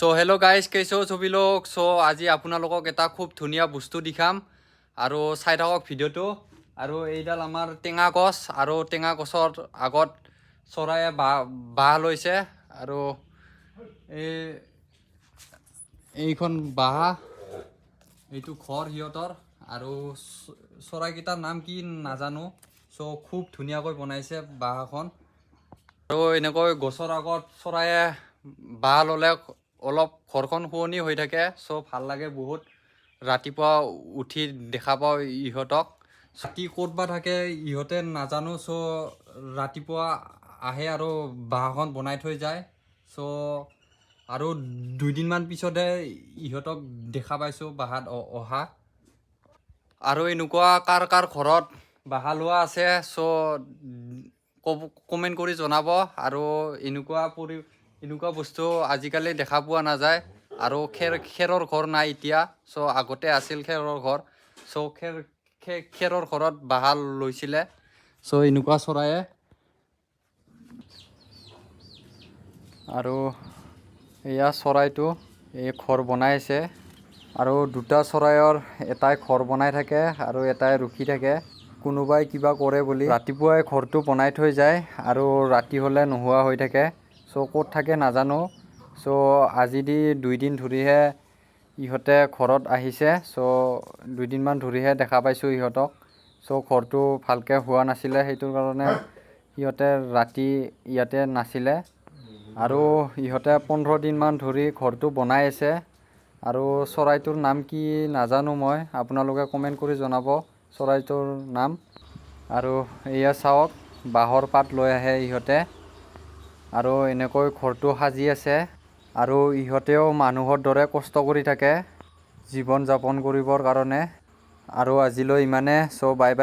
So hello' guys কেইছো ছবি লোক so আজি আপোনালোকক এটা খুব ধুনীয়া বস্তু দেখাম আৰু চাই থাকক ভিডিঅ'টো আৰু এইডাল আমাৰ টেঙা গছ আৰু টেঙা গছৰ আগত চৰাইয়ে বাঁহ লৈছে আৰু এইখন বাঁহ এইটো ঘৰ সিহঁতৰ আৰু চৰাইকেইটাৰ নাম কি নাজানো সো খুব ধুনীয়াকৈ বনাইছে বাঁহখন আৰু এনেকৈ গছৰ আগত চৰাইয়ে বাঁহ ল'লে অলপ ঘৰখন শুৱনি হৈ থাকে সো ভাল লাগে বহুত ৰাতিপুৱা উঠি দেখা পাওঁ ইহঁতক কি ক'ত বা থাকে ইহঁতে নাজানো সো ৰাতিপুৱা আহে আৰু বাঁহখন বনাই থৈ যায় সো আৰু দুদিনমান পিছতে ইহঁতক দেখা পাইছোঁ বাঁহত অহা আৰু এনেকুৱা কাৰ কাৰ ঘৰত বাঁহ লোৱা আছে সো কমেণ্ট কৰি জনাব আৰু এনেকুৱা বস্তু আজিকালি দেখা পোৱা নাযায় আৰু খেৰৰ ঘৰ নাই এতিয়া সো আগতে আছিল খেৰৰ ঘৰ সো খেৰৰ ঘৰত বাঁহ লৈছিলে সো এনেকুৱা চৰায়ে আৰু এয়া চৰাইটো এই ঘৰ বনাইছে আৰু দুটা চৰাইৰ এটাই ঘৰ বনাই থাকে আৰু এটাই ৰখি থাকে কোনোবাই কিবা কৰে বুলি ৰাতিপুৱাই ঘৰটো বনাই থৈ যায় আৰু ৰাতি হ'লে নোহোৱা হৈ থাকে সো ক'ত থাকে নাজানো সো আজি দুইদিন ধৰিহে ইহঁতে ঘৰত আহিছে সো দুইদিনমান ধৰিহে দেখা পাইছোঁ ইহঁতক সো ঘৰটো ভালকৈ হোৱা নাছিলে সেইটো কাৰণে ইহঁতে ৰাতি ইয়াতে নাছিলে আৰু ইহঁতে 15 দিনমান ধৰি ঘৰটো বনাই আছে আৰু চৰাইটোৰ নাম কি নাজানো মই আপোনালোকে কমেণ্ট কৰি জনাব চৰাইটোৰ নাম আৰু এয়া চাওক বাঁহৰ পাত লৈ আহে ইহঁতে আৰু এনেকৈ ঘৰটো সাজি আছে আৰু ইহঁতেও মানুহৰ দৰে কষ্ট কৰি থাকে জীৱন যাপন কৰিবৰ কাৰণে আৰু আজিলৈ ইমানে সো বাই বাই।